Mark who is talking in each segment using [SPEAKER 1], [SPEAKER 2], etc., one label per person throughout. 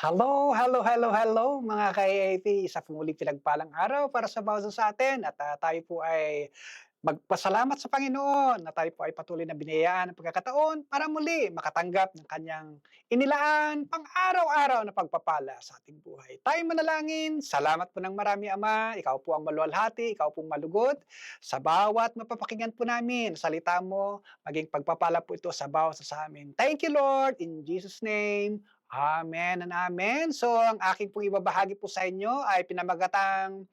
[SPEAKER 1] Hello, hello, hello, hello mga ka-AIP. Isa pong muling pinagpalang araw para sa bawat isa sa atin at tayo po ay magpasalamat sa Panginoon na tayo po ay patuloy na binayaan ng pagkakataon para muli makatanggap ng kanyang inilaan pang araw-araw na pagpapala sa ating buhay. Tayo manalangin, salamat po ng marami Ama, ikaw po ang maluwalhati, ikaw pong malugod sa bawat mapapakinggan po namin. Salita mo, maging pagpapala po ito sa bawat isa sa amin. Thank you Lord, in Jesus name. Amen and amen. So, ang aking pong ibabahagi po sa inyo ay pinamagatang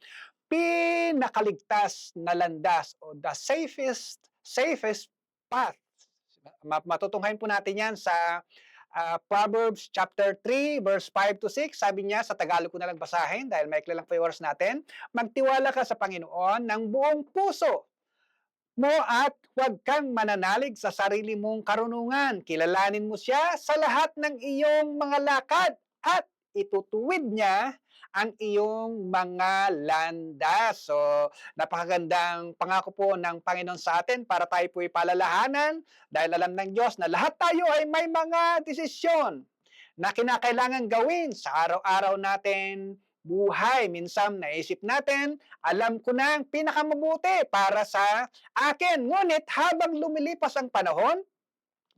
[SPEAKER 1] pinakaligtas na landas o the safest path. Matutunghayan po natin yan sa Proverbs chapter 3 verse 5 to 6. Sabi niya, sa Tagalog ko na lang basahin dahil maikli lang po yung oras natin. Magtiwala ka sa Panginoon ng buong puso mo at huwag kang mananalig sa sarili mong karunungan. Kilalanin mo siya sa lahat ng iyong mga lakad at itutuwid niya ang iyong mga landas. So, napakagandang pangako po ng Panginoon sa atin para tayo po ipalalahanan dahil alam ng Diyos na lahat tayo ay may mga desisyon na kinakailangan gawin sa araw-araw natin buhay. Minsan naisip natin, alam ko na ang pinakamabuti para sa akin. Ngunit habang lumilipas ang panahon,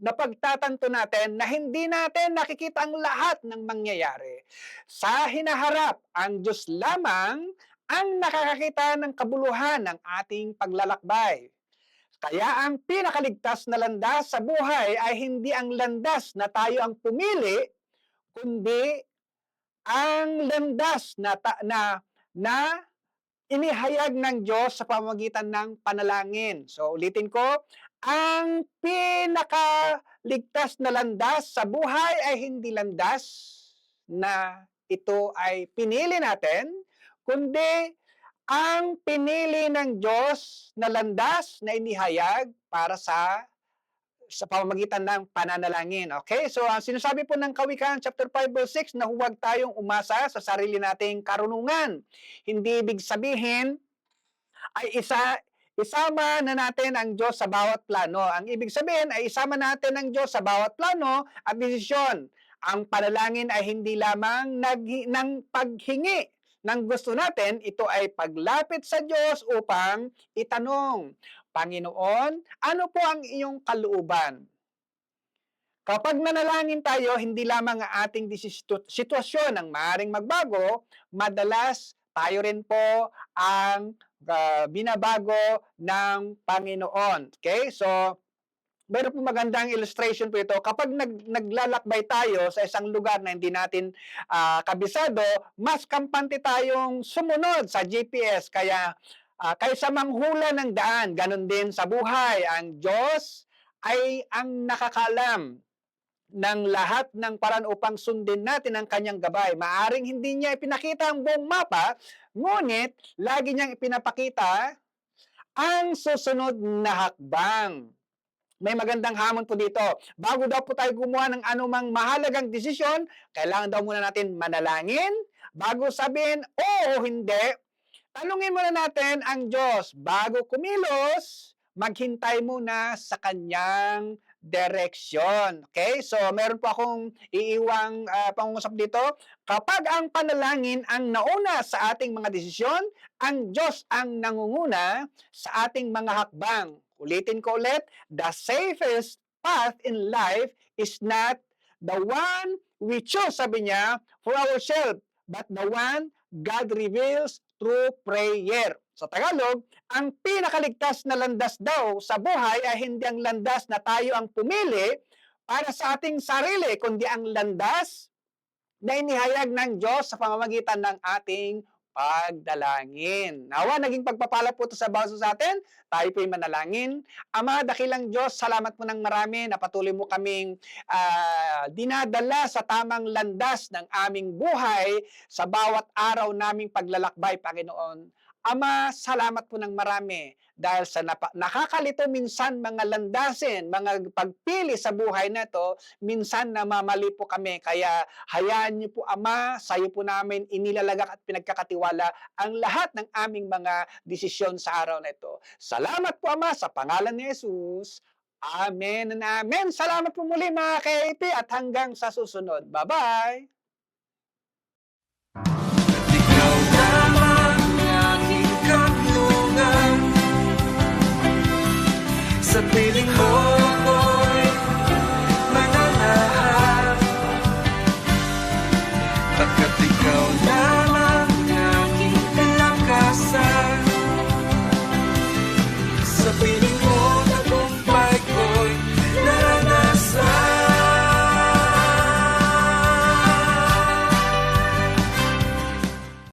[SPEAKER 1] napagtatanto natin na hindi natin nakikita ang lahat ng mangyayari. Sa hinaharap, ang Diyos lamang ang nakakakita ng kabuluhan ng ating paglalakbay. Kaya ang pinakaligtas na landas sa buhay ay hindi ang landas na tayo ang pumili, kundi ang landas na inihayag ng Diyos sa pamamagitan ng panalangin. So ulitin ko, ang pinakaligtas na landas sa buhay ay hindi landas na ito ay pinili natin, kundi ang pinili ng Diyos na landas na inihayag para sa pamamagitan ng pananalangin. Okay? So, ang sinasabi po ng Kawikaan chapter 5 verse 6 na huwag tayong umasa sa sarili nating karunungan. Hindi ibig sabihin ay isama na natin ang Diyos sa bawat plano. Ang ibig sabihin ay isama natin ang Diyos sa bawat plano at desisyon. Ang panalangin ay hindi lamang ng paghingi ng gusto natin, ito ay paglapit sa Diyos upang itanong, Panginoon, ano po ang iyong kalooban? Kapag nanalangin tayo, hindi lamang ang ating sitwasyon ang maaaring magbago, madalas tayo rin po ang binabago ng Panginoon. Okay? So, meron po magandang illustration po ito. Kapag naglalakbay tayo sa isang lugar na hindi natin kabisado, mas kampante tayong sumunod sa GPS. Kaya kaysa manghula ng daan, ganun din sa buhay. Ang Diyos ay ang nakakalam ng lahat ng paraan upang sundin natin ang kanyang gabay. Maaring hindi niya ipinakita ang buong mapa, ngunit lagi niyang ipinapakita ang susunod na hakbang. May magandang hamon po dito. Bago daw po tayo gumawa ng anumang mahalagang desisyon, kailangan daw muna natin manalangin. Bago sabihin, oo o hindi, tanungin muna natin ang Diyos. Bago kumilos, maghintay muna sa kanyang direksyon. Okay? So, meron po akong iiwang pangungusap dito. Kapag ang panalangin ang nauna sa ating mga desisyon, ang Diyos ang nangunguna sa ating mga hakbang. Ulitin ko ulit, the safest path in life is not the one we choose, sabi niya, for ourselves, but the one God reveals through prayer. Sa Tagalog, ang pinakaligtas na landas daw sa buhay ay hindi ang landas na tayo ang pumili para sa ating sarili, kundi ang landas na inihayag ng Diyos sa pamamagitan ng ating pagdalangin. Nawa, naging pagpapala po ito sa bawat sa atin. Tayo po'y manalangin. Ama, dakilang Diyos, salamat mo ng marami na patuloy mo kaming dinadala sa tamang landas ng aming buhay sa bawat araw naming paglalakbay, Panginoon. Ama, salamat po ng marami dahil sa nakakalito minsan mga landasin, mga pagpili sa buhay na ito, minsan namamali po kami. Kaya hayaan niyo po, Ama, sa iyo po namin inilalagak at pinagkakatiwala ang lahat ng aming mga desisyon sa araw na ito. Salamat po, Ama, sa pangalan ni Jesus. Amen and amen. Salamat po muli mga ka-AP at hanggang sa susunod. Bye-bye!
[SPEAKER 2] Pagkat ikaw na